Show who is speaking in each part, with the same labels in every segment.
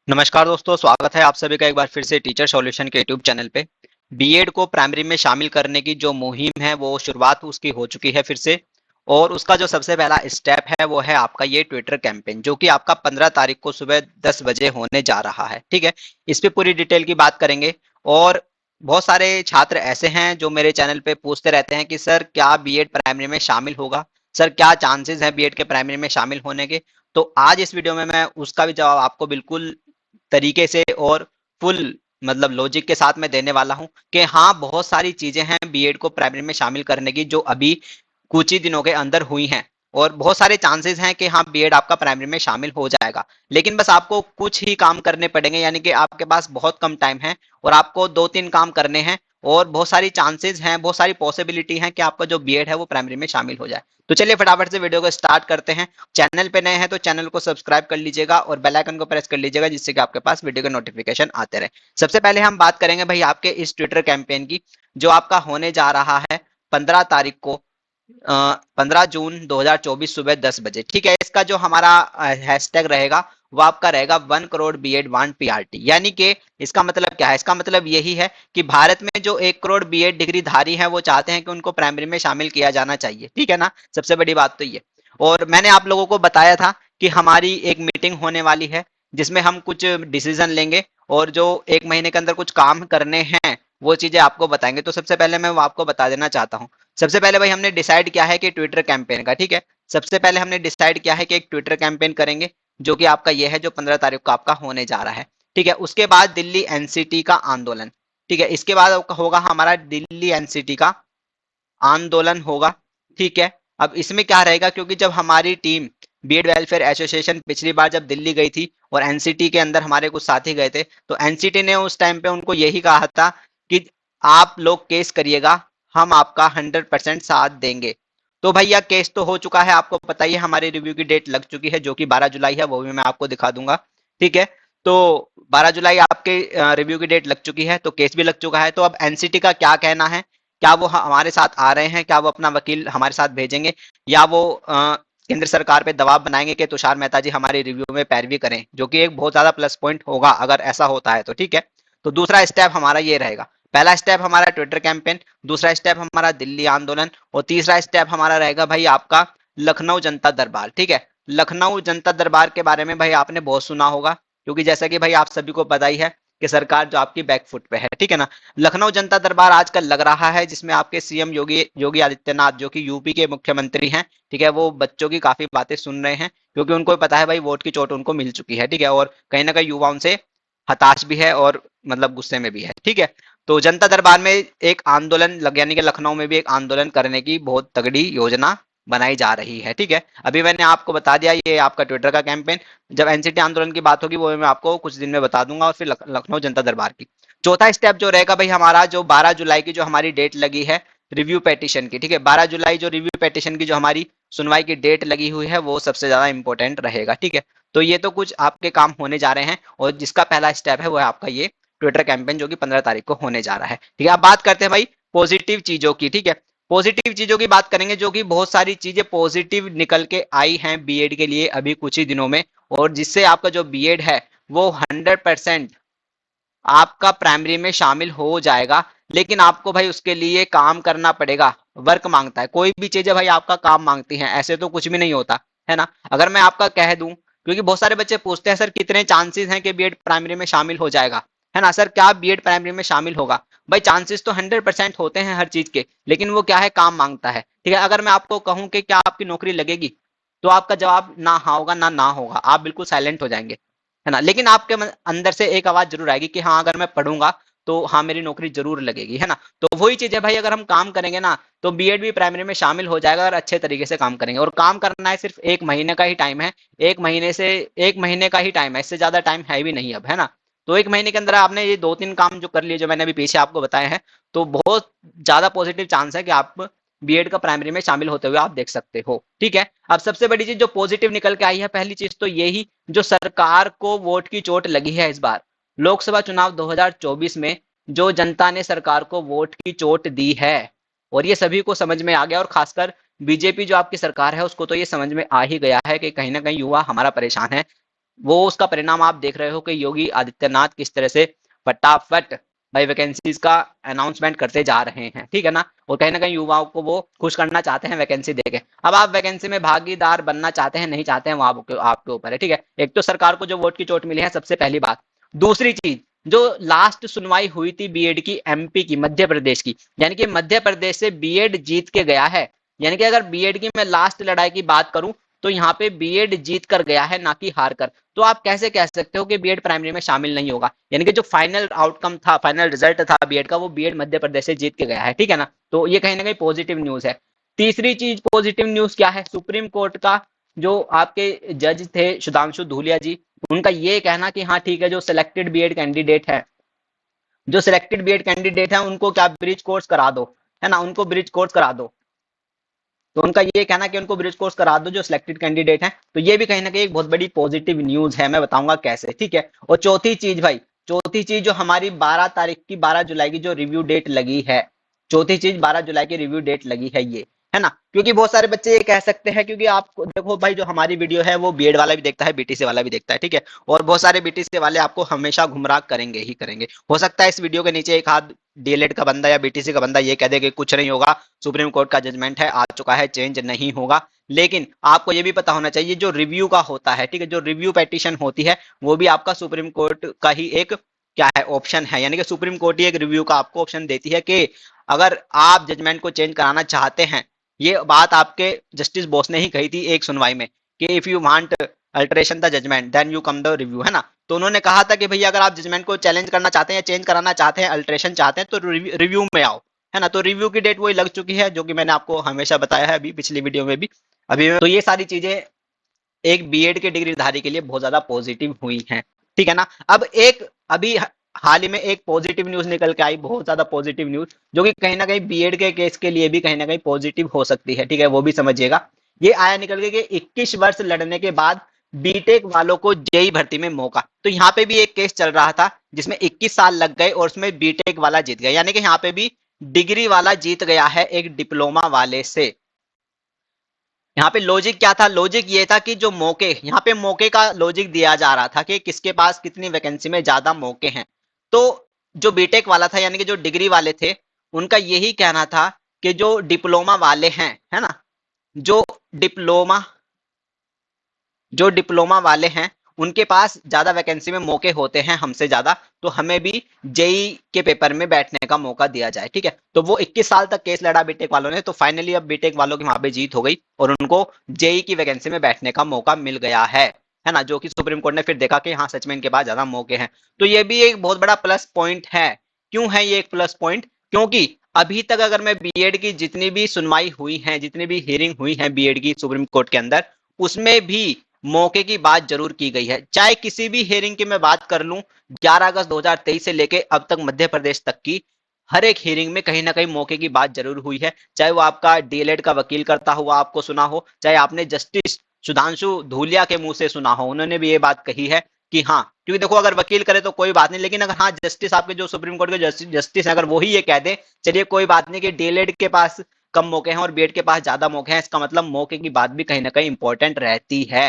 Speaker 1: नमस्कार दोस्तों, स्वागत है आप सभी का एक बार फिर से टीचर सॉल्यूशन के यूट्यूब चैनल पे। बीएड को प्राइमरी में शामिल करने की जो मुहिम है वो शुरुआत उसकी हो चुकी है फिर से। और उसका जो सबसे पहला स्टेप है वो है आपका ये ट्विटर कैंपेन, जो कि आपका 15 तारीख को सुबह 10 बजे होने जा रहा है। ठीक है, इस पे पूरी डिटेल की बात करेंगे। और बहुत सारे छात्र ऐसे हैं जो मेरे चैनल पे पूछते रहते हैं कि सर क्या बीएड प्राइमरी में शामिल होगा, सर क्या चांसेस हैं बीएड के प्राइमरी में शामिल होने के। तो आज इस वीडियो में मैं उसका भी जवाब आपको बिल्कुल तरीके से और फुल मतलब लॉजिक के साथ मैं देने वाला हूं कि हाँ, बहुत सारी चीजें हैं बीएड को प्राइमरी में शामिल करने की जो अभी कुछ ही दिनों के अंदर हुई हैं। और बहुत सारे चांसेस हैं कि हाँ, बीएड आपका प्राइमरी में शामिल हो जाएगा। लेकिन बस आपको कुछ ही काम करने पड़ेंगे, यानी कि आपके पास बहुत कम टाइम है और आपको 2-3 काम करने हैं। और बहुत सारी चांसेस हैं, बहुत सारी पॉसिबिलिटी है कि आपका जो बीएड है वो प्राइमरी में शामिल हो जाए। तो चलिए फटाफट से वीडियो को स्टार्ट करते हैं। चैनल पे नए हैं तो चैनल को सब्सक्राइब कर लीजिएगा और बेल आइकन को प्रेस कर लीजिएगा, जिससे कि आपके पास वीडियो के नोटिफिकेशन आते रहे। सबसे पहले हम बात करेंगे भाई आपके इस ट्विटर कैंपेन की, जो आपका होने जा रहा है 15 तारीख को, 15 जून 2024 सुबह 10 बजे। ठीक है, इसका जो हमारा हैशटैग रहेगा वो आपका रहेगा 1 करोड़ बीएड वांट पीआरटी। यानी कि इसका मतलब क्या है? इसका मतलब यही है कि भारत में जो 1 करोड़ बीएड डिग्री धारी हैं वो चाहते हैं कि उनको प्राइमरी में शामिल किया जाना चाहिए। ठीक है ना, सबसे बड़ी बात तो ये। और मैंने आप लोगों को बताया था कि हमारी एक मीटिंग होने वाली है जिसमें हम कुछ डिसीजन लेंगे और जो 1 महीने के अंदर कुछ काम करने हैं वो चीजें आपको बताएंगे। तो सबसे पहले मैं वो आपको बता देना चाहता हूँ। सबसे पहले भाई हमने डिसाइड किया है कि ट्विटर कैंपेन का, ठीक है, सबसे पहले हमने डिसाइड किया है कि एक ट्विटर कैंपेन करेंगे, जो कि आपका ये है जो 15 तारीख को आपका होने जा रहा है। ठीक है, उसके बाद दिल्ली एनसीटी का आंदोलन। ठीक है, इसके बाद होगा हमारा दिल्ली एनसीटी का आंदोलन होगा। ठीक है, अब इसमें क्या रहेगा, क्योंकि जब हमारी टीम बीएड वेलफेयर एसोसिएशन पिछली बार जब दिल्ली गई थी और एनसीटी के अंदर हमारे कुछ साथी गए थे, तो एनसीटी ने उस टाइम पे उनको यही कहा था कि आप लोग केस करिएगा, हम आपका 100% साथ देंगे। तो भैया केस तो हो चुका है, आपको पता ही है, हमारी रिव्यू की डेट लग चुकी है जो कि 12 जुलाई है, वो भी मैं आपको दिखा दूंगा। ठीक है, तो 12 जुलाई आपके रिव्यू की डेट लग चुकी है, तो केस भी लग चुका है। तो अब एनसीटी का क्या कहना है, क्या वो हमारे साथ आ रहे हैं, क्या वो अपना वकील हमारे साथ भेजेंगे, या वो केंद्र सरकार पे दबाव बनाएंगे कि तुषार मेहता जी हमारी रिव्यू में पैरवी करें, जो कि एक बहुत ज्यादा प्लस पॉइंट होगा अगर ऐसा होता है तो। ठीक है, तो दूसरा स्टेप हमारा ये रहेगा। पहला स्टेप हमारा ट्विटर कैंपेन, दूसरा स्टेप हमारा दिल्ली आंदोलन, और तीसरा स्टेप हमारा रहेगा भाई आपका लखनऊ जनता दरबार। ठीक है, लखनऊ जनता दरबार के बारे में भाई आपने बहुत सुना होगा, क्योंकि जैसा कि भाई आप सभी को पता ही है कि सरकार जो आपकी बैकफुट पे है। ठीक है ना, लखनऊ जनता दरबार आजकल लग रहा है जिसमें आपके सीएम योगी योगी आदित्यनाथ, जो कि यूपी के मुख्यमंत्री हैं, ठीक है, वो बच्चों की काफी बातें सुन रहे हैं, क्योंकि उनको पता है भाई वोट की चोट उनको मिल चुकी है। ठीक है, और कहीं ना कहीं युवा उनसे हताश भी है और मतलब गुस्से में भी है। ठीक है, तो जनता दरबार में एक आंदोलन लग, यानी कि लखनऊ में भी एक आंदोलन करने की बहुत तगड़ी योजना बनाई जा रही है। ठीक है, अभी मैंने आपको बता दिया ये आपका ट्विटर का कैंपेन। जब एनसीटी आंदोलन की बात होगी वो मैं आपको कुछ दिन में बता दूंगा, और फिर लखनऊ जनता दरबार की। चौथा स्टेप जो रहेगा भाई हमारा, जो 12 जुलाई की जो हमारी डेट लगी है रिव्यू पेटिशन की। ठीक है, 12 जुलाई जो रिव्यू पेटिशन की जो हमारी सुनवाई की डेट लगी हुई है वो सबसे ज्यादा इंपॉर्टेंट रहेगा। ठीक है, तो ये तो कुछ आपके काम होने जा रहे हैं, और जिसका पहला स्टेप है वो है आपका ये ट्विटर कैंपेन, जो कि 15 तारीख को होने जा रहा है। ठीक है, अब बात करते हैं भाई पॉजिटिव चीजों की। ठीक है, पॉजिटिव चीजों की बात करेंगे, जो कि बहुत सारी चीजें पॉजिटिव निकल के आई हैं बीएड के लिए अभी कुछ ही दिनों में, और जिससे आपका जो बीएड है वो 100% आपका प्राइमरी में शामिल हो जाएगा। लेकिन आपको भाई उसके लिए काम करना पड़ेगा, वर्क मांगता है, कोई भी चीजें भाई आपका काम मांगती हैं, ऐसे तो कुछ भी नहीं होता है ना। अगर मैं आपका कह दूं, क्योंकि बहुत सारे बच्चे पूछते हैं सर कितने चांसेस हैं कि बीएड प्राइमरी में शामिल हो जाएगा, है ना सर, क्या बीएड प्राइमरी में शामिल होगा। भाई चांसेस तो 100% होते हैं हर चीज के, लेकिन वो क्या है, काम मांगता है। ठीक है, अगर मैं आपको कहूं कि क्या आपकी नौकरी लगेगी, तो आपका जवाब ना हाँ होगा ना ना होगा, आप बिल्कुल साइलेंट हो जाएंगे, है ना। लेकिन आपके अंदर से एक आवाज जरूर आएगी कि हाँ अगर मैं पढ़ूंगा तो हाँ मेरी नौकरी जरूर लगेगी, है ना। तो वही चीज है भाई, अगर हम काम करेंगे ना तो बीएड भी प्राइमरी में शामिल हो जाएगा, और अच्छे तरीके से काम करेंगे। और काम करना है सिर्फ 1 महीने का ही टाइम है, 1 महीने का ही टाइम है, इससे ज्यादा टाइम है भी नहीं अब, है ना। तो 1 महीने के अंदर आपने ये 2-3 काम जो कर लिए, जो मैंने अभी पीछे आपको बताए हैं, तो बहुत ज्यादा पॉजिटिव चांस है कि आप बीएड का प्राइमरी में शामिल होते हुए आप देख सकते हो। ठीक है, अब सबसे बड़ी चीज जो पॉजिटिव निकल के आई है, पहली चीज तो यही, जो सरकार को वोट की चोट लगी है इस बार लोकसभा चुनाव 2024 में, जो जनता ने सरकार को वोट की चोट दी है, और ये सभी को समझ में आ गया, और खासकर बीजेपी जो आपकी सरकार है उसको तो ये समझ में आ ही गया है कि कहीं ना कहीं युवा हमारा परेशान है। वो उसका परिणाम आप देख रहे हो कि योगी आदित्यनाथ किस तरह से फटाफट भाई वैकेंसीज का अनाउंसमेंट करते जा रहे हैं, ठीक है ना। और कहीं ना कहीं युवाओं को वो खुश करना चाहते हैं वैकेंसी देके। अब आप वैकेंसी में भागीदार बनना चाहते हैं नहीं चाहते हैं वो आपके ऊपर है, ठीक है। एक तो सरकार को जो वोट की चोट मिली है, सबसे पहली बात। दूसरी चीज, जो लास्ट सुनवाई हुई थी बीएड की एमपी की, मध्य प्रदेश की, यानी कि मध्य प्रदेश से बीएड जीत के गया है। यानी कि अगर बीएड की मैं लास्ट लड़ाई की बात करूं तो यहाँ पे बीएड जीत कर गया है, ना कि हार कर। तो आप कैसे कह सकते हो कि बीएड प्राइमरी में शामिल नहीं होगा? यानी कि जो फाइनल आउटकम था, फाइनल रिजल्ट था बीएड का, वो बीएड मध्य प्रदेश से जीत के गया है, ठीक है ना। तो ये कहीं ना कहीं पॉजिटिव न्यूज है। तीसरी चीज पॉजिटिव न्यूज क्या है? सुप्रीम कोर्ट का जो आपके जज थे सुधांशु धूलिया जी, उनका ये कहना कि हाँ ठीक है, जो सिलेक्टेड बीएड कैंडिडेट है, जो सिलेक्टेड बीएड कैंडिडेट है उनको क्या ब्रिज कोर्स करा दो, है ना, उनको ब्रिज कोर्स करा दो। तो उनका ये कहना कि उनको ब्रिज कोर्स करा दो जो सिलेक्टेड कैंडिडेट हैं। तो ये भी कहीं ना कहीं एक बहुत बड़ी पॉजिटिव न्यूज है, मैं बताऊंगा कैसे, ठीक है। और चौथी चीज भाई, चौथी चीज जो हमारी 12 तारीख की, 12 जुलाई की जो रिव्यू डेट लगी है, चौथी चीज 12 जुलाई की रिव्यू डेट लगी है ये, है ना। क्योंकि बहुत सारे बच्चे ये कह सकते हैं, क्योंकि आप देखो भाई, जो हमारी वीडियो है वो बीएड वाला भी देखता है, बीटीसी वाला भी देखता है, ठीक है। और बहुत सारे बीटीसी वाले आपको हमेशा गुमराह करेंगे ही करेंगे। हो सकता है इस वीडियो के नीचे एक हाथ डीएलएड का बंदा या बीटीसी का बंदा ये कह दे कि कुछ नहीं होगा, सुप्रीम कोर्ट का जजमेंट है, आ चुका है, चेंज नहीं होगा। लेकिन आपको ये भी पता होना चाहिए, जो रिव्यू का होता है, ठीक है, जो रिव्यू पेटिशन होती है, वो भी आपका सुप्रीम कोर्ट का ही एक क्या है, ऑप्शन है। यानी कि सुप्रीम कोर्ट ही एक रिव्यू का आपको ऑप्शन देती है कि अगर आप जजमेंट को चेंज कराना चाहते हैं, ये बात आपके जस्टिस बोस ने ही कही थी एक सुनवाई में, कि if you want alteration the judgement then you come the review, है ना। तो उन्होंने कहा था कि भैया अगर आप जजमेंट को चैलेंज करना चाहते हैं या चेंज कराना चाहते हैं, अल्टरेशन चाहते हैं, तो रिव्यू में आओ, है ना। तो रिव्यू की डेट वही लग चुकी है, जो कि मैंने आपको हमेशा बताया है, अभी पिछली वीडियो में भी, अभी तो ये सारी चीजें एक बीएड के डिग्रीधारी के लिए बहुत ज्यादा पॉजिटिव हुई हैं, ठीक है ना। अब एक अभी हाल ही में एक पॉजिटिव न्यूज निकल के आई, बहुत ज्यादा पॉजिटिव न्यूज, जो कि कहीं ना कहीं बीएड के केस के लिए भी कहीं ना कहीं पॉजिटिव हो सकती है, ठीक है, वो भी समझिएगा। ये आया निकल के कि 21 वर्ष लड़ने के बाद बीटेक वालों को जेई भर्ती में मौका। तो यहाँ पे भी एक केस चल रहा था जिसमें 21 साल लग गए और उसमें बीटेक वाला जीत गया, यानी कि यहाँ पे भी डिग्री वाला जीत गया है एक डिप्लोमा वाले से। यहाँ पे लॉजिक क्या था? लॉजिक ये था कि जो मौके, यहाँ पे मौके का लॉजिक दिया जा रहा था कि किसके पास कितनी वैकेंसी में ज्यादा मौके हैं। तो जो बीटेक वाला था, यानी कि जो डिग्री वाले थे, उनका यही कहना था कि जो डिप्लोमा वाले हैं, है ना, जो डिप्लोमा जो डिप्लोमा वाले हैं, उनके पास ज्यादा वैकेंसी में मौके होते हैं हमसे ज्यादा, तो हमें भी जेई के पेपर में बैठने का मौका दिया जाए, ठीक है। तो वो 21 साल तक केस लड़ा बीटेक वालों ने, तो फाइनली अब बीटेक वालों की वहां पे जीत हो गई और उनको जेई की वैकेंसी में बैठने का मौका मिल गया है ना, जो कि सुप्रीम कोर्ट ने फिर देखा कि हाँ सच में इनके पास ज्यादा मौके हैं। तो ये भी एक बहुत बड़ा प्लस पॉइंट है। क्यों है ये एक प्लस पॉइंट? क्योंकि अभी तक अगर मैं बीएड की जितनी भी सुनवाई हुई है, जितनी भी हियरिंग हुई है बीएड की सुप्रीम कोर्ट के अंदर, उसमें भी मौके की बात जरूर की गई है। चाहे किसी भी हियरिंग की मैं बात कर लूं, 11 अगस्त 2023 से लेके अब तक मध्य प्रदेश तक की हर एक हियरिंग में कहीं ना कहीं मौके की बात जरूर हुई है। चाहे वो आपका डीएलएड का वकील करता हुआ आपको सुना हो, चाहे आपने जस्टिस सुधांशु धूलिया के मुंह से सुना हो, उन्होंने भी ये बात कही है कि हाँ, क्योंकि देखो अगर वकील करे तो कोई बात नहीं, लेकिन अगर हाँ जस्टिस आपके जो सुप्रीम कोर्ट के जस्टिस है, अगर वही ये कह दे चलिए कोई बात नहीं कि डीएलएड के पास कम मौके हैं और बीएड के पास ज्यादा मौके हैं, इसका मतलब मौके की बात भी कहीं ना कहीं इंपॉर्टेंट रहती है।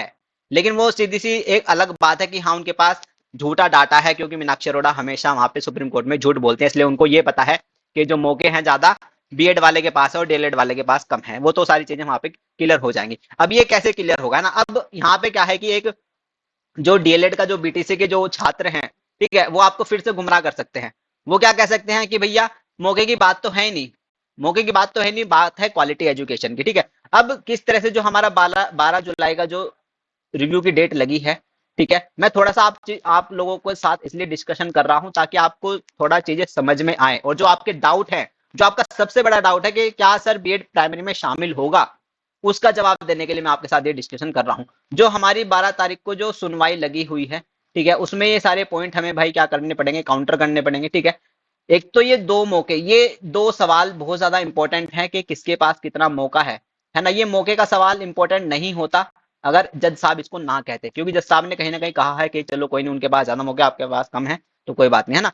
Speaker 1: लेकिन वो सीधी सी एक अलग बात है कि हाँ उनके पास झूठा डाटा है, क्योंकि मीनाक्षी अरोड़ा हमेशा वहां पे सुप्रीम कोर्ट में झूठ बोलते हैं, इसलिए उनको ये पता है कि जो मौके हैं ज्यादा बीएड वाले के पास है और डीएलएड वाले के पास कम है। वो तो सारी चीजें वहां पे क्लियर हो जाएंगी। अब ये कैसे क्लियर होगा ना, अब यहाँ पे क्या है कि एक जो डीएलएड का जो बीटीसी के जो छात्र हैं, ठीक है, वो आपको फिर से गुमराह कर सकते हैं। वो क्या कह सकते हैं कि भैया मौके की बात तो है ही नहीं, मौके की बात तो है नहीं, बात है क्वालिटी एजुकेशन की, ठीक है। अब किस तरह से जो हमारा 12 जुलाई का जो रिव्यू की डेट लगी है, ठीक है, मैं थोड़ा सा आप लोगों के साथ इसलिए डिस्कशन कर रहा हूं ताकि आपको थोड़ा चीजें समझ में आए, और जो आपके डाउट है, जो आपका सबसे बड़ा डाउट है कि क्या सर बीएड प्राइमरी में शामिल होगा, उसका जवाब देने के लिए मैं आपके साथ ये डिस्कशन कर रहा हूं। जो हमारी 12 तारीख को जो सुनवाई लगी हुई है, ठीक है, उसमें ये सारे पॉइंट हमें भाई क्या करने पड़ेंगे, काउंटर करने पड़ेंगे, ठीक है। एक तो ये दो मौके, ये दो सवाल बहुत ज्यादा इंपॉर्टेंट है कि किसके पास कितना मौका है ना। ये मौके का सवाल इंपॉर्टेंट नहीं होता अगर जज साहब इसको ना कहते, क्योंकि जज साहब ने कहीं ना कहीं कहा है कि चलो कोई नहीं, उनके पास ज्यादा मौके आपके पास कम है तो कोई बात नहीं, है ना।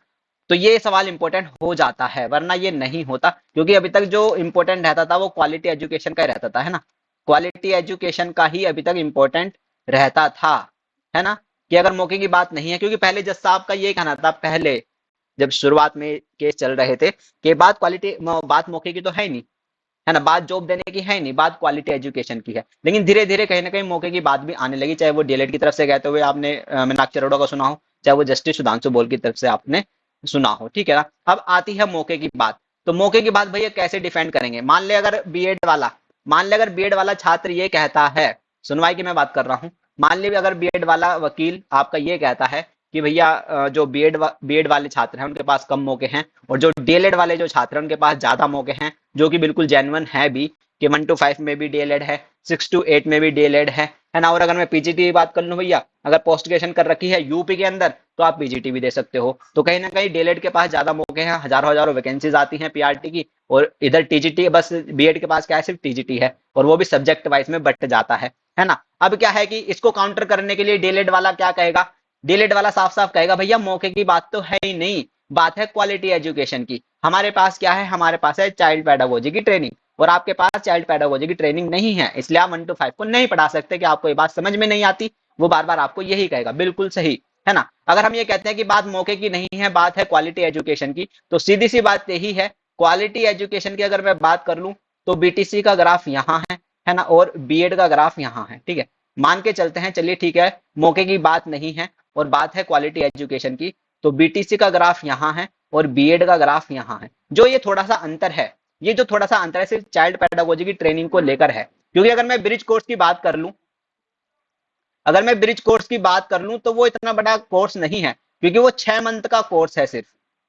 Speaker 1: तो ये सवाल इंपॉर्टेंट हो जाता है, वरना ये नहीं होता, क्योंकि अभी तक जो इंपॉर्टेंट रहता था वो क्वालिटी एजुकेशन का रहता था, है ना। क्वालिटी एजुकेशन का ही अभी तक इंपॉर्टेंट रहता था, है ना। कि अगर मौके की बात नहीं है, क्योंकि पहले जज साहब का ये कहना था, पहले जब शुरुआत में केस चल रहे थे कि बात क्वालिटी, बात मौके की तो है नहीं, है ना, बात जॉब देने की है नहीं, बात क्वालिटी एजुकेशन की है। लेकिन धीरे धीरे कहीं ना कहीं मौके की बात भी आने लगी, चाहे वो डीएलएड की तरफ से कहते हुए आपने मीनाक्षी अरोड़ा का सुना हो, चाहे वो जस्टिस सुधांशु बोल की तरफ से आपने सुना हो, ठीक है ना। अब आती है मौके की बात। तो मौके की बात भैया कैसे डिफेंड करेंगे? मान ले अगर बीएड वाला छात्र ये कहता है, सुनवाई की मैं बात कर रहा हूँ, मान लीजिए अगर बीएड वाला वकील आपका ये कहता है कि भैया जो बीएड वाले छात्र हैं उनके पास कम मौके हैं, और जो डीएलएड वाले जो छात्र हैं उनके पास ज्यादा मौके हैं, जो कि बिल्कुल जेन्युइन है भी, कि 1 to 5 में भी डीएलएड है, 6 to 8 में भी डीएलएड है ना। और अगर मैं पीजीटी की बात कर लूं भैया, अगर पोस्ट ग्रेजुएशन कर रखी है यूपी के अंदर, तो आप पीजीटी भी दे सकते हो। तो कहीं ना कहीं डीएलएड के पास ज्यादा मौके हैं, हजारों हजारों वैकेंसीज आती हैं पीआरटी की, और इधर टीजीटी, बस बीएड के पास क्या है, सिर्फ टीजीटी है, और वो भी सब्जेक्ट वाइज में बट जाता है ना। अब क्या है कि इसको काउंटर करने के लिए डीएलएड वाला क्या कहेगा, डीएलएड वाला साफ साफ कहेगा भैया मौके की बात तो है ही नहीं, बात है क्वालिटी एजुकेशन की। हमारे पास क्या है, हमारे पास है चाइल्ड पेडागोजी की ट्रेनिंग, और आपके पास चाइल्ड पेडागोजी की ट्रेनिंग नहीं है, इसलिए आप 1 to 5 को नहीं पढ़ा सकते, कि आपको ये बात समझ में नहीं आती। वो बार बार आपको यही कहेगा, बिल्कुल सही है ना। अगर हम ये कहते हैं कि बात मौके की नहीं है, बात है क्वालिटी एजुकेशन की, तो सीधी सी बात यही है, क्वालिटी एजुकेशन की अगर मैं बात कर लूं, तो बीटीसी का ग्राफ यहाँ है ना, और बीएड का ग्राफ यहाँ है, ठीक है। मान के चलते हैं, चलिए ठीक है, मौके की बात नहीं है और बात है क्वालिटी एजुकेशन की, तो बीटीसी का ग्राफ यहाँ है और बीएड का ग्राफ यहाँ है। जो ये थोड़ा सा अंतर है, ये जो थोड़ा सा अंतर है, सिर्फ चाइल्ड पेडागोजी की ट्रेनिंग को लेकर है। क्योंकि अगर मैं ब्रिज कोर्स की बात कर लूं, अगर मैं ब्रिज कोर्स की बात कर लूं, तो वो इतना बड़ा कोर्स नहीं है, क्योंकि वो 6 मंथ का कोर्स है सिर्फ,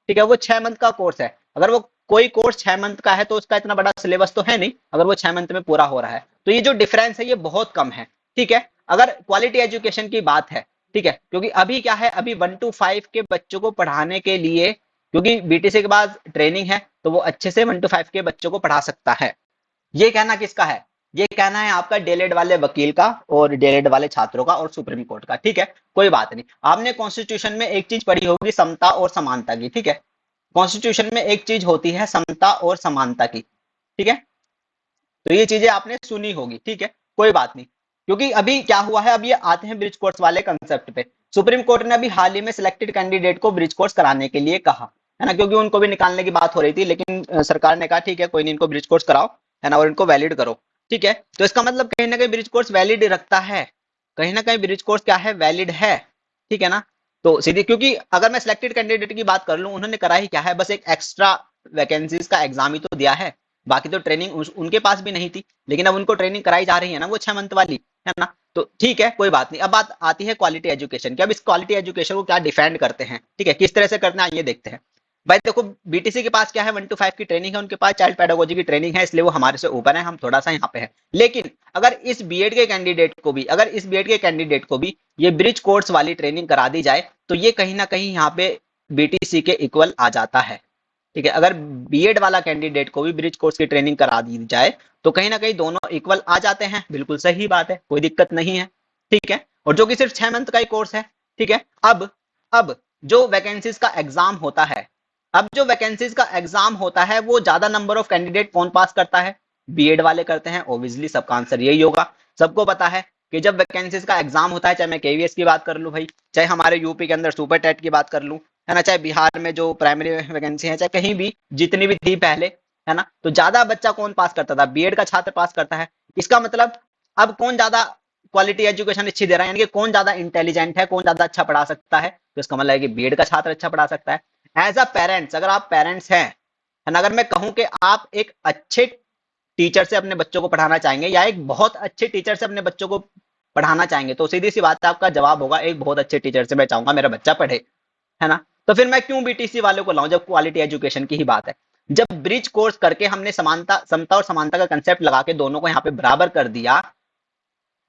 Speaker 1: ठीक है, वो 6 मंथ का कोर्स है। अगर वो कोई कोर्स 6 मंथ का है, तो उसका इतना बड़ा सिलेबस तो है नहीं, अगर वो 6 मंथ में पूरा हो रहा है, तो ये जो डिफरेंस है ये बहुत कम है, ठीक है। अगर क्वालिटी एजुकेशन की बात है, ठीक है, क्योंकि अभी क्या है, अभी 1 to 5 के बच्चों को पढ़ाने के लिए, क्योंकि बीटीसी के बाद ट्रेनिंग है, तो वो अच्छे से 1 to 5 के बच्चों को पढ़ा सकता है। ये कहना किसका है? ये कहना है आपका डीएलएड वाले वकील का और डीएलएड वाले छात्रों का और सुप्रीम कोर्ट का, ठीक है। कोई बात नहीं, आपने कॉन्स्टिट्यूशन में एक चीज पढ़ी होगी, समता और समानता की, ठीक है। कॉन्स्टिट्यूशन में एक चीज होती है समता और समानता की, ठीक है। तो ये चीजें आपने सुनी होगी, ठीक है, कोई बात नहीं। क्योंकि अभी क्या हुआ है, अब ये आते हैं ब्रिज कोर्स वाले कंसेप्ट पे। सुप्रीम कोर्ट ने अभी हाल ही में सिलेक्टेड कैंडिडेट को ब्रिज कोर्स कराने के लिए कहा, है ना, क्योंकि उनको भी निकालने की बात हो रही थी, लेकिन सरकार ने कहा ठीक है कोई नहीं, इनको ब्रिज कोर्स कराओ, है ना, और इनको वैलिड करो, ठीक है। तो इसका मतलब कहीं ना कहीं ब्रिज कोर्स वैलिड रखता है, कहीं ना कहीं ब्रिज कोर्स क्या है, वैलिड है, ठीक है ना। तो सीधी, क्योंकि अगर मैं सिलेक्टेड कैंडिडेट की बात कर लूं, उन्होंने करा ही क्या है, बस एक एक्स्ट्रा वैकेंसीज का एग्जाम ही तो दिया है, बाकी तो ट्रेनिंग उनके पास भी नहीं थी, लेकिन अब उनको ट्रेनिंग कराई जा रही है ना, वो 6 मंथ वाली, है ना। तो ठीक है कोई बात नहीं। अब बात आती है क्वालिटी एजुकेशन की। अब इस क्वालिटी एजुकेशन को क्या डिफेंड करते हैं, ठीक है, किस तरह से करते हैं आइए देखते हैं। भाई देखो, बीटीसी के पास क्या है, 1 to 5 की ट्रेनिंग है, उनके पास चाइल्ड पेडागोजी की ट्रेनिंग है, इसलिए वो हमारे से ऊपर है, हम थोड़ा सा यहाँ पे है। लेकिन अगर इस बीएड के कैंडिडेट को भी, अगर इस बीएड के कैंडिडेट को भी ये ब्रिज कोर्स वाली ट्रेनिंग करा दी जाए, तो ये कहीं ना कहीं यहाँ पे बीटीसी के इक्वल आ जाता है, ठीक है। अगर बीएड वाला कैंडिडेट को भी ब्रिज कोर्स की ट्रेनिंग करा दी जाए, तो कहीं ना कहीं दोनों इक्वल आ जाते हैं, बिल्कुल सही बात है, कोई दिक्कत नहीं है, ठीक है। और जो कि सिर्फ 6 मंथ का ही कोर्स है, ठीक है। अब जो वैकेंसीज का एग्जाम होता है, अब जो वैकेंसीज का एग्जाम होता है, वो ज्यादा नंबर ऑफ कैंडिडेट कौन पास करता है, बीएड वाले करते हैं, ऑब्वियसली सबका आंसर यही होगा। सबको पता है कि जब वैकेंसीज का एग्जाम होता है, चाहे मैं केवीएस की बात कर लूं भाई, चाहे हमारे यूपी के अंदर सुपर टेट की बात कर लूं, है ना, चाहे बिहार में जो प्राइमरी वैकेंसी है, चाहे कहीं भी जितनी भी थी पहले, है ना, तो ज्यादा बच्चा कौन पास करता था, बीएड का छात्र पास करता है। इसका मतलब अब कौन ज्यादा क्वालिटी एजुकेशन अच्छी दे रहा है, यानी कि कौन ज्यादा इंटेलिजेंट है, कौन ज्यादा अच्छा पढ़ा सकता है, तो इसका मतलब है कि बीएड का छात्र अच्छा पढ़ा सकता है। एज अ पेरेंट्स, अगर आप पेरेंट्स हैं, है ना, अगर मैं कहूं कि आप एक अच्छे टीचर से अपने बच्चों को पढ़ाना चाहेंगे, या एक बहुत अच्छे टीचर से अपने बच्चों को पढ़ाना चाहेंगे, तो सीधी सी बात है, आपका जवाब होगा एक बहुत अच्छे टीचर से मैं चाहूंगा मेरा बच्चा पढ़े, है ना। तो फिर मैं क्यों बीटीसी वालों को लाऊं, जब क्वालिटी एजुकेशन की ही बात है। जब ब्रिज कोर्स करके हमने समानता, समता और समानता का कंसेप्ट लगा के दोनों को यहाँ पे बराबर कर दिया,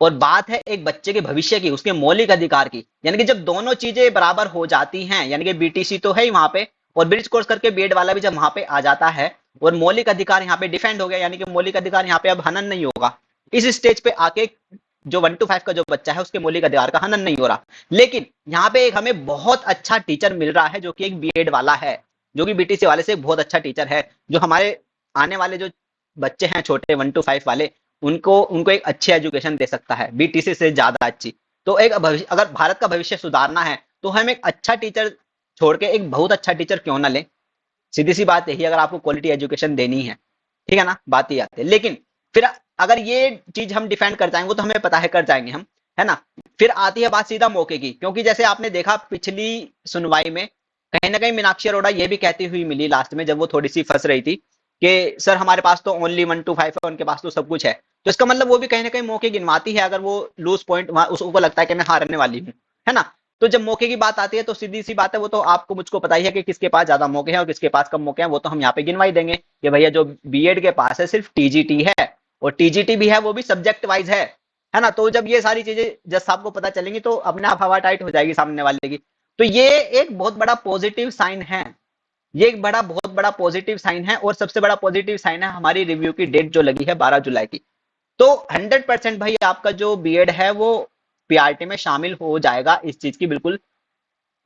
Speaker 1: और बात है एक बच्चे के भविष्य की, उसके मौलिक अधिकार की, यानी कि जब दोनों चीजें बराबर हो जाती हैं, यानी कि बीटीसी तो है ही वहां पे, और ब्रिज कोर्स करके बीएड वाला भी जब वहां पे आ जाता है, और मौलिक अधिकार यहाँ पे डिफेंड हो गया, यानी कि मौलिक अधिकार यहाँ पे अब हनन नहीं होगा। इस स्टेज पे आके जो 1 to 5 का जो बच्चा है, उसके मौलिक अधिकार का हनन नहीं हो रहा। लेकिन यहाँ पे एक हमें बहुत अच्छा टीचर मिल रहा है, जो कि एक बीएड वाला है, जो कि बीटीसी वाले से एक बहुत अच्छा टीचर है, जो हमारे आने वाले जो बच्चे हैं छोटे 1 to 5 वाले, उनको उनको एक अच्छी एजुकेशन दे सकता है, बीटीसी से ज्यादा अच्छी। तो एक अगर भारत का भविष्य सुधारना है तो हम एक अच्छा टीचर छोड़ के एक बहुत अच्छा टीचर क्यों ना लें। सीधी सी बात यही, अगर आपको क्वालिटी एजुकेशन देनी है, ठीक है ना, बात ही आती है। लेकिन फिर अगर ये चीज हम डिफेंड कर जाएंगे, वो तो हमें पता है कर जाएंगे हम, है ना। फिर आती है बात सीधा मौके की, क्योंकि जैसे आपने देखा पिछली सुनवाई में कहीं ना कहीं मीनाक्षी अरोड़ा ये भी कहती हुई मिली लास्ट में, जब वो थोड़ी सी फंस रही थी कि सर हमारे पास तो ओनली 1 to 5 है, उनके पास तो सब कुछ है। तो इसका मतलब वो भी कहीं ना कहीं मौके गिनवाती है, अगर वो लूज पॉइंट उसको लगता है कि मैं हारने वाली हूँ, है ना। तो जब मौके की बात आती है तो सीधी सी बात है, वो तो आपको मुझको पता ही है कि किसके पास ज्यादा मौके हैं और किसके पास कम मौके हैं, वो तो हम यहाँ पे गिनवाई देंगे कि भैया जो बीएड के पास है सिर्फ टीजीटी है, और टीजीटी भी है वो भी सब्जेक्ट वाइज है ना। तो जब ये सारी चीजें जज साहब को पता चलेंगी तो अपने आप हवा टाइट हो जाएगी सामने वाले की। तो ये एक बहुत बड़ा पॉजिटिव साइन है, ये एक बहुत बड़ा पॉजिटिव साइन है। और सबसे बड़ा पॉजिटिव साइन है हमारी रिव्यू की डेट जो लगी है 12 जुलाई की। तो 100% भाई आपका जो बीएड है वो पीआरटी में शामिल हो जाएगा, इस चीज की बिल्कुल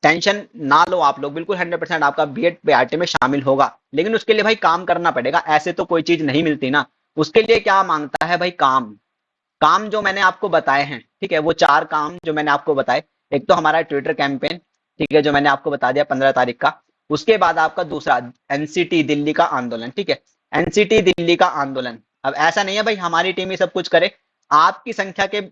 Speaker 1: टेंशन ना लो आप लोग। बिल्कुल 100% आपका बीएड पीआरटी में शामिल होगा। लेकिन उसके लिए भाई काम करना पड़ेगा, ऐसे तो कोई चीज नहीं मिलती ना। उसके लिए क्या मांगता है भाई, काम। काम जो मैंने आपको बताए हैं, ठीक है, वो 4 काम जो मैंने आपको बताए। एक तो हमारा ट्विटर कैंपेन, ठीक है, जो मैंने आपको बता दिया 15 तारीख का। उसके बाद आपका दूसरा एनसीटी दिल्ली का आंदोलन, ठीक है, एनसीटी दिल्ली का आंदोलन। अब ऐसा नहीं है भाई हमारी टीम ही सब कुछ करे, आपकी संख्या के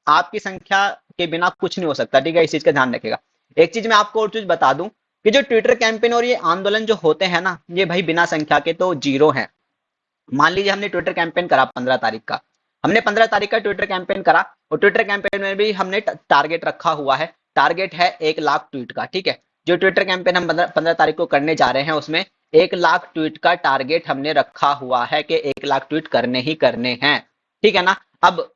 Speaker 1: आपकी संख्या के बिना कुछ नहीं हो सकता, ठीक है, इस चीज का ध्यान रखेगा। एक चीज मैं आपको और चीज बता दूं कि जो ट्विटर कैंपेन और ये आंदोलन जो होते हैं ना, ये भाई बिना संख्या के तो जीरो है। मान लीजिए हमने ट्विटर कैंपेन करा 15 तारीख का, हमने 15 तारीख का ट्विटर कैंपेन करा, और ट्विटर कैंपेन में भी हमने टारगेट रखा हुआ है, टारगेट है 1 लाख ट्वीट का, ठीक है। जो ट्विटर कैंपेन हम 15 तारीख को करने जा रहे हैं उसमें 1 लाख ट्वीट का टारगेट हमने रखा हुआ है कि 1 लाख ट्वीट करने ही करने हैं, ठीक है ना। अब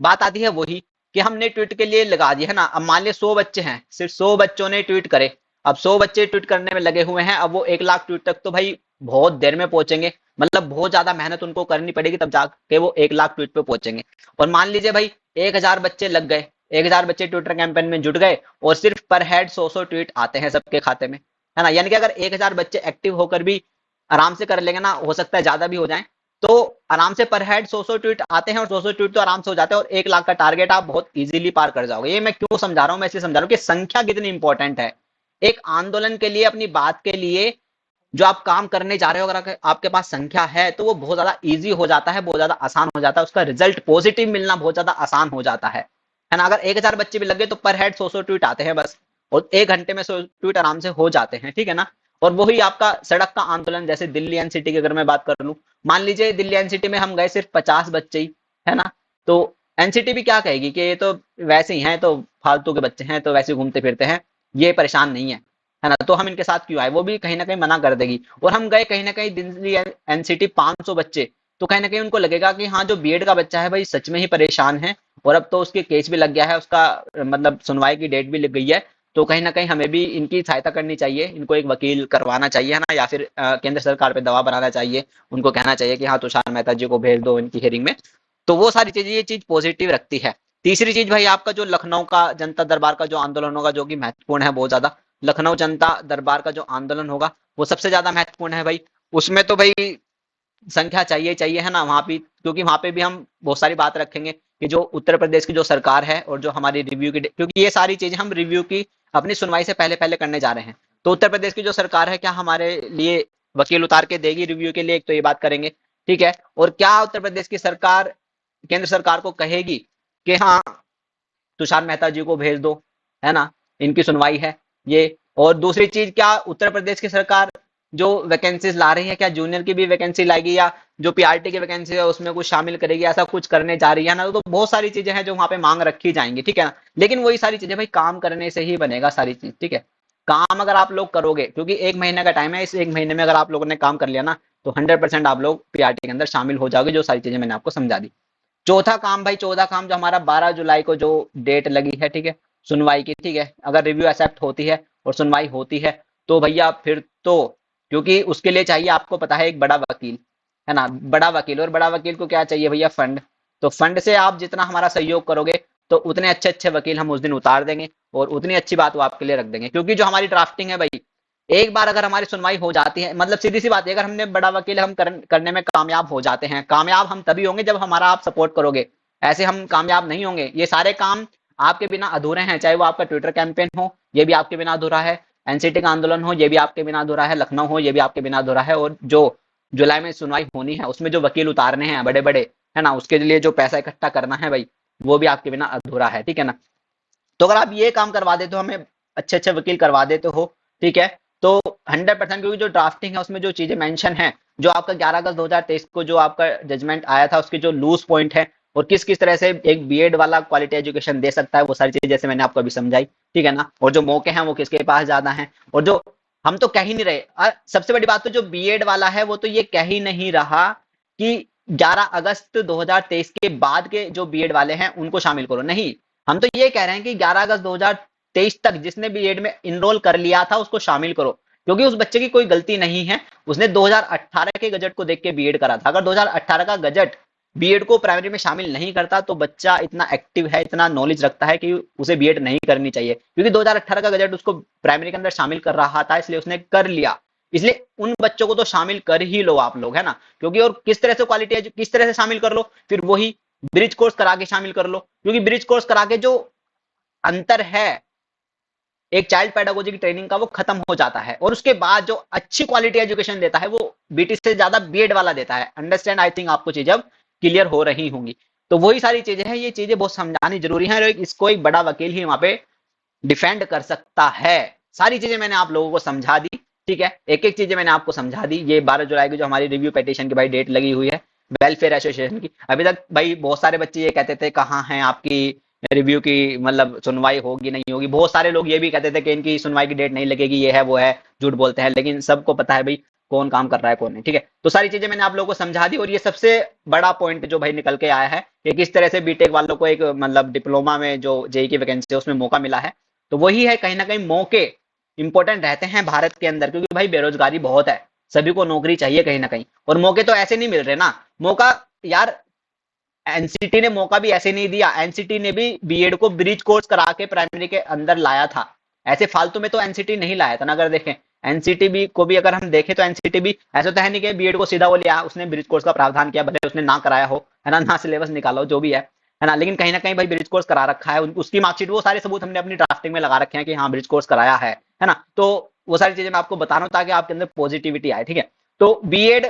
Speaker 1: बात आती है वही कि हमने ट्वीट के लिए लगा दिया है ना। अब मान लिया 100 बच्चे हैं, सिर्फ 100 बच्चों ने ट्वीट करे। अब 100 बच्चे ट्वीट करने में लगे हुए हैं, अब वो 1 लाख ट्वीट तक तो भाई बहुत देर में पहुंचेंगे, मतलब बहुत ज्यादा मेहनत उनको करनी पड़ेगी तब जाके वो 1 लाख ट्वीट पे पहुंचेंगे। और मान लीजिए भाई 1,000 बच्चे लग गए, 1,000 बच्चे ट्विटर कैंपेन में जुट गए, और सिर्फ पर हेड 100 ट्वीट आते हैं सबके खाते में, है ना। यानी कि अगर 1,000 बच्चे एक्टिव होकर भी आराम से कर लेंगे ना, हो सकता है ज्यादा भी हो जाए, तो आराम से पर हेड 100 ट्वीट आते हैं, और 100 ट्वीट तो आराम से हो जाते हैं, और 1 लाख का टारगेट आप बहुत इजीली पार कर जाओगे। ये मैं क्यों समझा रहा हूं, मैं इसलिए समझा रहा हूं कि संख्या कितनी इंपॉर्टेंट है। एक आंदोलन के लिए, अपनी बात के लिए जो आप काम करने जा रहे हो, अगर आपके पास संख्या है तो वो बहुत ज्यादा इजी हो जाता है, बहुत ज्यादा आसान हो जाता है, उसका रिजल्ट पॉजिटिव मिलना बहुत ज्यादा आसान हो जाता है ना। अगर 1,000 बच्चे भी लगे तो पर हेड 100 ट्वीट आते हैं बस, और 1 घंटे में 100 ट्वीट आराम से हो जाते हैं, ठीक है ना। और वही आपका सड़क का आंदोलन, जैसे दिल्ली एनसीटी की अगर मैं बात कर लूं, मान लीजिए दिल्ली एनसीटी में हम गए सिर्फ 50 बच्चे ही, है ना। तो एनसीटी भी क्या कहेगी कि ये तो वैसे ही हैं, तो फालतू के बच्चे हैं, तो वैसे ही घूमते फिरते हैं, ये परेशान नहीं है ना, तो हम इनके साथ क्यों आए, वो भी कहीं ना कहीं मना कर देगी। और हम गए कहीं ना कहीं दिल्ली एनसीटी 500 बच्चे, तो कहीं ना कहीं उनको लगेगा कि हाँ जो बीएड का बच्चा है भाई सच में ही परेशान है, और अब तो उसके केस भी लग गया है, उसका मतलब सुनवाई की डेट भी लग गई है। तो कहीं ना कहीं हमें भी इनकी सहायता करनी चाहिए, इनको एक वकील करवाना चाहिए, है ना, या फिर केंद्र सरकार पे दबाव बनाना चाहिए, उनको कहना चाहिए कि हाँ तुषार मेहता जी को भेज दो इनकी हियरिंग में। तो वो सारी चीजें, ये चीज पॉजिटिव रखती है। तीसरी चीज भाई आपका जो लखनऊ का जनता दरबार का जो आंदोलन होगा, जो कि महत्वपूर्ण है बहुत ज्यादा, लखनऊ जनता दरबार का जो आंदोलन होगा वो सबसे ज्यादा महत्वपूर्ण है भाई। उसमें तो भाई संख्या चाहिए चाहिए, है ना, वहां भी, क्योंकि वहां पे भी हम बहुत सारी बात रखेंगे कि जो उत्तर प्रदेश की जो सरकार है और जो हमारी रिव्यू की, क्योंकि ये सारी चीजें हम रिव्यू की अपनी सुनवाई से पहले पहले करने जा रहे हैं। तो उत्तर प्रदेश की जो सरकार है क्या हमारे लिए वकील उतार के देगी रिव्यू के लिए, एक तो ये बात करेंगे, ठीक है। और क्या उत्तर प्रदेश की सरकार केंद्र सरकार को कहेगी कि हाँ तुषार मेहता जी को भेज दो, है ना, इनकी सुनवाई है ये। और दूसरी चीज, क्या उत्तर प्रदेश की सरकार जो वैकेंसीज ला रही है, क्या जूनियर की भी वैकेंसी लाएगी, या जो पीआरटी की वैकेंसी है उसमें कुछ शामिल करेगी, ऐसा कुछ करने जा रही है ना। तो बहुत सारी चीजें हैं जो वहां पे मांग रखी जाएंगी, ठीक है ना। लेकिन वही सारी चीजें भाई काम करने से ही बनेगा सारी चीज, ठीक है। काम अगर आप लोग करोगे, क्योंकि 1 महीने का टाइम है, इस 1 महीने में अगर आप लोगों ने काम कर लिया ना, तो 100% आप लोग पीआरटी के अंदर शामिल हो जाओगे, जो सारी चीजें मैंने आपको समझा दी। चौथा काम भाई, चौथा काम जो हमारा 12 जुलाई को जो डेट लगी है, ठीक है, सुनवाई की, ठीक है, अगर रिव्यू एक्सेप्ट होती है और सुनवाई होती है तो भैया फिर तो, क्योंकि उसके लिए चाहिए आपको पता है एक बड़ा वकील, है ना, बड़ा वकील। और बड़ा वकील को क्या चाहिए भैया, फंड। तो फंड से आप जितना हमारा सहयोग करोगे तो उतने अच्छे अच्छे वकील हम उस दिन उतार देंगे, और उतनी अच्छी बात वो आपके लिए रख देंगे। क्योंकि जो हमारी ड्राफ्टिंग है भाई, एक बार अगर हमारी सुनवाई हो जाती है, मतलब सीधी सी बात है, अगर हमने बड़ा वकील हम करने में कामयाब हो जाते हैं, कामयाब हम तभी होंगे जब हमारा आप सपोर्ट करोगे, ऐसे हम कामयाब नहीं होंगे। ये सारे काम आपके बिना अधूरे हैं। चाहे वो आपका ट्विटर कैंपेन हो, ये भी आपके बिना अधूरा है, एनसीटी का आंदोलन हो, ये भी आपके बिना अधूरा है, लखनऊ हो, ये भी आपके बिना अधूरा है, और जो जुलाई में सुनवाई होनी है उसमें जो वकील उतारने हैं बड़े बड़े, है ना, उसके लिए जो पैसा इकट्ठा करना है भाई, वो भी आपके बिना अधूरा है, ठीक है ना। तो अगर आप ये काम करवा देते हो, हमें अच्छे अच्छे वकील करवा देते हो, ठीक है, तो 100%, क्योंकि जो ड्राफ्टिंग है उसमें जो चीजें मेंशन है, जो आपका 11 अगस्त 2023 को जो आपका जजमेंट आया था, उसके जो लूज पॉइंट है और किस किस तरह से एक बीएड वाला क्वालिटी एजुकेशन दे सकता है, वो सारी चीजें जैसे मैंने आपको अभी समझाई, ठीक है ना, और जो मौके हैं वो किसके पास ज्यादा हैं, और जो हम तो कह ही नहीं रहे, सबसे बड़ी बात तो जो बीएड वाला है वो तो ये कह ही नहीं रहा कि 11 अगस्त 2023 के बाद के जो बीएड वाले हैं उनको शामिल करो, नहीं, हम तो ये कह रहे हैं कि 11 अगस्त 2023 तक जिसने बीएड में इनरोल कर लिया था उसको शामिल करो, क्योंकि उस बच्चे की कोई गलती नहीं है, उसने 2018 के गजट को देख के बीएड करा था। अगर 2018 का गजट बीएड को प्राइमरी में शामिल नहीं करता तो बच्चा इतना एक्टिव है, इतना नॉलेज रखता है कि उसे बीएड नहीं करनी चाहिए, क्योंकि 2018 का गजट उसको प्राइमरी के अंदर शामिल कर रहा था, इसलिए उसने कर लिया। इसलिए उन बच्चों को तो शामिल कर ही लो आप लोग, है ना, क्योंकि और किस तरह से क्वालिटी किस तरह से शामिल कर लो, फिर वही ब्रिज कोर्स करा के शामिल कर लो, क्योंकि ब्रिज कोर्स करा के जो अंतर है एक चाइल्ड पेडागोजी की ट्रेनिंग का वो खत्म हो जाता है, और उसके बाद जो अच्छी क्वालिटी एजुकेशन देता है वो बीटी से ज्यादा बीएड वाला देता है। अंडरस्टैंड, आई थिंक आपको चीजें अब क्लियर हो रही होंगी। तो वही सारी चीजें हैं, ये चीजें बहुत समझानी जरूरी है, और इसको एक बड़ा वकील ही वहां पे डिफेंड कर सकता है। सारी चीजें मैंने आप लोगों को समझा दी, ठीक है, एक एक चीजें मैंने आपको समझा दी। ये 12 जुलाई की जो हमारी रिव्यू पिटीशन की भाई डेट लगी हुई है वेलफेयर एसोसिएशन की, अभी तक भाई बहुत सारे बच्चे ये कहते थे कहाँ है आपकी रिव्यू की, मतलब सुनवाई होगी नहीं होगी, बहुत सारे लोग ये भी कहते थे कि इनकी सुनवाई की डेट नहीं लगेगी, ये है वो है, झूठ बोलते हैं, लेकिन सबको पता है भाई कौन काम कर रहा है कौन नहीं, ठीक है। तो सारी चीजें मैंने आप लोगों को समझा दी, और ये सबसे बड़ा पॉइंट जो भाई निकल के आया है कि किस तरह से बीटेक वालों को एक मतलब डिप्लोमा में जो जेई की वैकेंसी है उसमें मौका मिला है, तो वही है, कहीं ना कहीं मौके इंपॉर्टेंट रहते हैं भारत के अंदर, क्योंकि भाई बेरोजगारी बहुत है, सभी को नौकरी चाहिए कहीं ना कहीं, और मौके तो ऐसे नहीं मिल रहे ना। मौका यार एनसीटी ने मौका भी ऐसे नहीं दिया, एनसीटी ने भी बीएड को ब्रिज कोर्स करा के प्राइमरी के अंदर लाया था, ऐसे फालतू में तो एनसीटी नहीं लाया था ना। अगर देखें एनसीटी भी को भी अगर हम देखें तो एनसीटी भी ऐसा तो है नहीं कि बीएड को सीधा वो लिया, उसने ब्रिज कोर्स का प्रावधान किया, भले उसने ना कराया हो, है ना, ना सिलेबस निकालो जो भी है ना, लेकिन कहीं ना कहीं भाई ब्रिज कोर्स करा रखा है, उसकी मार्कशीट वो सारे सबूत हमने अपनी ड्राफ्टिंग में लगा रखे हैं कि हाँ ब्रिज कोर्स कराया है ना। तो वो सारी चीजें मैं आपको बता रहा हूँ ताकि आपके अंदर पॉजिटिविटी आए, ठीक है। तो बीएड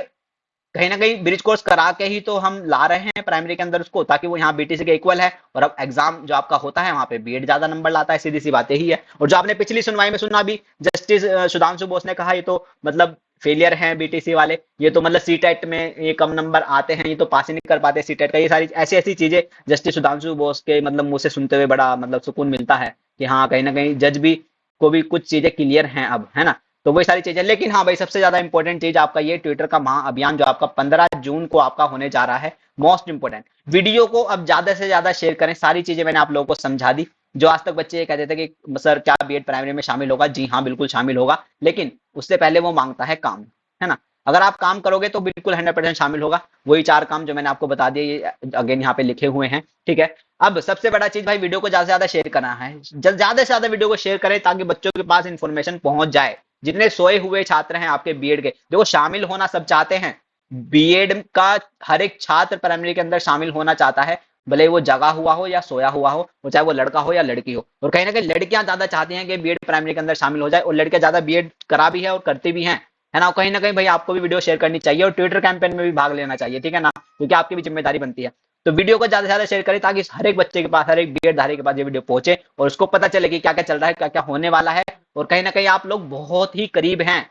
Speaker 1: कहीं ना कहीं ब्रिज कोर्स करा के ही तो हम ला रहे हैं प्राइमरी के अंदर उसको, ताकि वो यहाँ बीटीसी के इक्वल है, और अब एग्जाम जो आपका होता है वहां पे बीएड ज्यादा नंबर लाता है, सीधी सी बात यही है। और जो आपने पिछली सुनवाई में सुना भी, जस्टिस सुधांशु बोस ने कहा ये तो मतलब फेलियर हैं बीटीसी वाले, ये तो मतलब सीटेट में ये कम नंबर आते हैं, ये तो पास ही नहीं कर पाते सीटेट का, ये सारी ऐसी ऐसी चीजें जस्टिस सुधांशु बोस के मतलब मुंह से सुनते हुए बड़ा मतलब सुकून मिलता है कि हाँ कहीं ना कहीं जज भी को भी कुछ चीजें क्लियर हैं अब, है ना। तो वही सारी चीजें, लेकिन हाँ भाई सबसे ज्यादा इंपॉर्टेंट चीज आपका ये ट्विटर का महाअभियान जो आपका 15 जून को आपका होने जा रहा है, मोस्ट इंपोर्टेंट। वीडियो को अब ज्यादा से ज्यादा शेयर करें, सारी चीजें मैंने आप लोगों को समझा दी। जो आज तक बच्चे ये कहते थे कि सर क्या बीएड प्राइमरी में शामिल होगा, जी हाँ बिल्कुल शामिल होगा, लेकिन उससे पहले वो मांगता है काम, है ना। अगर आप काम करोगे तो बिल्कुल 100% शामिल होगा, वही 4 काम जो मैंने आपको बता दिए ये अगेन यहाँ पे लिखे हुए हैं, ठीक है। अब सबसे बड़ा चीज भाई वीडियो को ज्यादा से ज्यादा शेयर करना है, ज्यादा से ज्यादा वीडियो को शेयर करें ताकि बच्चों के पास इंफॉर्मेशन पहुंच जाए। जितने सोए हुए छात्र हैं आपके बीएड के, देखो शामिल होना सब चाहते हैं, बीएड का हर एक छात्र प्राइमरी के अंदर शामिल होना चाहता है, भले वो जगा हुआ हो या सोया हुआ हो, और चाहे वो लड़का हो या लड़की हो। और कहीं ना कहीं लड़कियां ज्यादा चाहती हैं कि बीएड प्राइमरी के अंदर शामिल हो जाए, और लड़कियां ज्यादा बीएड करा भी है और करती भी हैं, है ना। कहीं ना कहीं भाई आपको भी वीडियो शेयर करनी चाहिए और ट्विटर कैंपेन में भी भाग लेना चाहिए, ठीक है ना, क्योंकि आपकी भी जिम्मेदारी बनती है। तो वीडियो को ज्यादा से ज्यादा शेयर करें ताकि हर एक बच्चे के पास, हर एक बीएड धारी के पास ये वीडियो पहुंचे, और उसको पता चले कि क्या क्या चल रहा है, क्या क्या होने वाला है। और कहीं ना कहीं आप लोग बहुत ही करीब हैं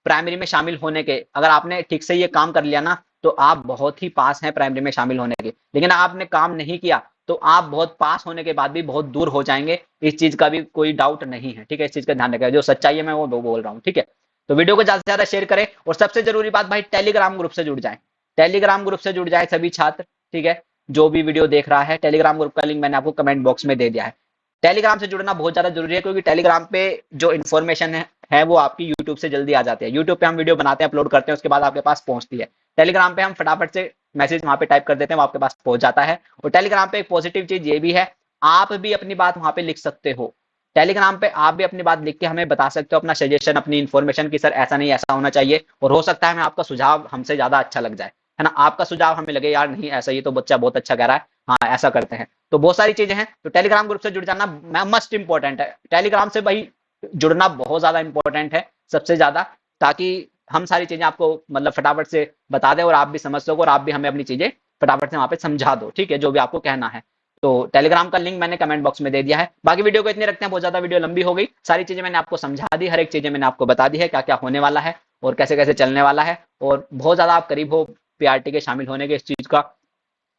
Speaker 1: प्राइमरी में शामिल होने के, अगर आपने ठीक से ये काम कर लिया ना तो आप बहुत ही पास हैं प्राइमरी में शामिल होने के, लेकिन आपने काम नहीं किया तो आप बहुत पास होने के बाद भी बहुत दूर हो जाएंगे, इस चीज का भी कोई डाउट नहीं है, ठीक है। इस चीज का ध्यान रखें, जो सच्चाई है मैं वो बोल रहा हूँ, ठीक है। तो वीडियो को ज्यादा से ज्यादा शेयर करें, और सबसे जरूरी बात भाई टेलीग्राम ग्रुप से जुड़ जाए, टेलीग्राम ग्रुप से जुड़ जाए सभी छात्र, ठीक है। जो भी वीडियो देख रहा है, टेलीग्राम ग्रुप का लिंक मैंने आपको कमेंट बॉक्स में दे दिया है। टेलीग्राम से जुड़ना बहुत ज्यादा जरूरी है, क्योंकि टेलीग्राम पे जो इन्फॉर्मेशन है वो आपकी यूट्यूब से जल्दी आ जाती है। यूट्यूब पे हम वीडियो बनाते हैं, अपलोड करते हैं, उसके बाद आपके पास पहुंचती है। टेलीग्राम पे हम फटाफट से मैसेज वहां पे टाइप कर देते हैं, वो आपके पास पहुंच जाता है। और टेलीग्राम पे एक पॉजिटिव चीज ये भी है, आप भी अपनी बात वहां पे लिख सकते हो। टेलीग्राम पे आप भी अपनी बात लिख के हमें बता सकते हो, अपना सजेशन, अपनी इन्फॉर्मेशन की सर ऐसा नहीं ऐसा होना चाहिए, और हो सकता है हमें आपका सुझाव हमसे ज्यादा अच्छा लग जाए, है ना। आपका सुझाव हमें लगे यार नहीं ऐसा, ये तो बच्चा बहुत अच्छा कह रहा है, हाँ ऐसा करते हैं। तो बहुत सारी चीजें हैं, तो टेलीग्राम ग्रुप से जुड़ जाना मस्ट इंपॉर्टेंट है। टेलीग्राम से भाई जुड़ना बहुत ज्यादा इंपॉर्टेंट है, सबसे ज्यादा, ताकि हम सारी चीजें आपको मतलब फटाफट से बता दें और आप भी समझ सको और आप भी हमें अपनी चीजें फटाफट से वहां पे समझा दो, ठीक है, जो भी आपको कहना है। तो टेलीग्राम का लिंक मैंने कमेंट बॉक्स में दे दिया है। बाकी वीडियो को इतने रखते हैं, बहुत ज्यादा वीडियो लंबी हो गई, सारी चीजें मैंने आपको समझा दी, हर एक चीजें मैंने आपको बता दी है, क्या क्या होने वाला है और कैसे कैसे चलने वाला है। और बहुत ज्यादा आप करीब हो पीआरटी के शामिल होने के, इस चीज का,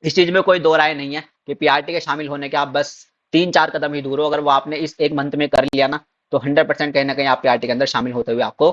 Speaker 1: इस चीज में कोई दो राय नहीं है कि पीआरटी के शामिल होने के आप बस 3-4 कदम ही दूर हो। अगर वो आपने इस एक मंथ में कर लिया ना, तो 100% कहीं ना कहीं आप पीआरटी के अंदर शामिल होते हुए आपको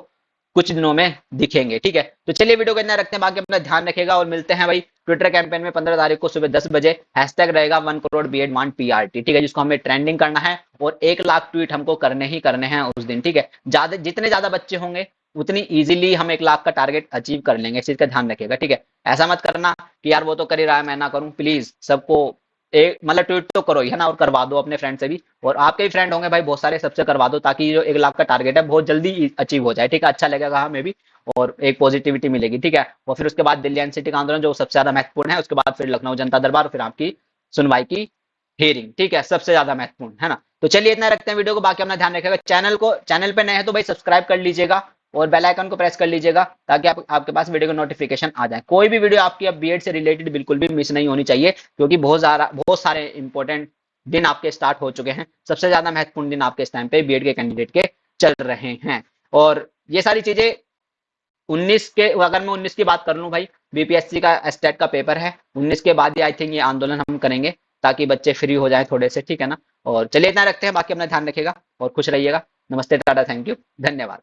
Speaker 1: कुछ दिनों में दिखेंगे, ठीक है। तो चलिए वीडियो को इतना रखते हैं, बाकी अपना ध्यान रखेगा और मिलते हैं भाई ट्विटर कैंपेन में 15 तारीख को सुबह 10 बजे। हैशटैग रहेगा 1 करोड़ बीएड वांट पीआरटी, ठीक है, जिसको हमें ट्रेंडिंग करना है और 1 लाख ट्वीट हमको करने ही करने हैं उस दिन, ठीक है। ज्यादा जितने ज्यादा बच्चे होंगे उतनी इजीली हम 1 लाख का टारगेट अचीव कर लेंगे, इस चीज का ध्यान रखिएगा, ठीक है। ऐसा मत करना कि यार वो तो कर ही रहा है मैं ना करूं, प्लीज सबको एक मतलब ट्वीट तो करो ही है ना, और करवा दो अपने फ्रेंड से भी, और आपके ही फ्रेंड होंगे भाई बहुत सारे, सबसे करवा दो, ताकि जो 1 लाख का टारगेट है बहुत जल्दी अचीव हो जाए, ठीक है। अच्छा लगेगा हमें भी और एक पॉजिटिविटी मिलेगी, ठीक है। और फिर उसके बाद दिल्ली एनसीटी का आंदोलन जो सबसे ज्यादा महत्वपूर्ण है, उसके बाद फिर लखनऊ जनता दरबार, फिर आपकी सुनवाई की हियरिंग, ठीक है, सबसे ज्यादा महत्वपूर्ण है ना। तो चलिए इतना रखते हैं वीडियो को, बाकी अपना ध्यान रखिएगा। चैनल पे नए हैं तो भाई सब्सक्राइब कर लीजिएगा और बेल आइकन को प्रेस कर लीजिएगा, ताकि आपके पास वीडियो का नोटिफिकेशन आ जाए। कोई भी वीडियो आपकी अब बीएड से रिलेटेड बिल्कुल भी मिस नहीं होनी चाहिए, क्योंकि बहुत सारे इंपॉर्टेंट दिन आपके स्टार्ट हो चुके हैं। सबसे ज्यादा महत्वपूर्ण दिन आपके इस टाइम पे बीएड के कैंडिडेट के चल रहे हैं। और ये सारी चीजें 19 के, अगर मैं 19 की बात कर लूं भाई, बीपीएससी का स्टेट का पेपर है 19 के बाद ही आई थिंक ये आंदोलन हम करेंगे, ताकि बच्चे फ्री हो जाएं थोड़े से, ठीक है ना। और चलिए इतना रखते हैं, बाकी अपना ध्यान रखिएगा और खुश रहिएगा। नमस्ते, टाटा, थैंक यू, धन्यवाद।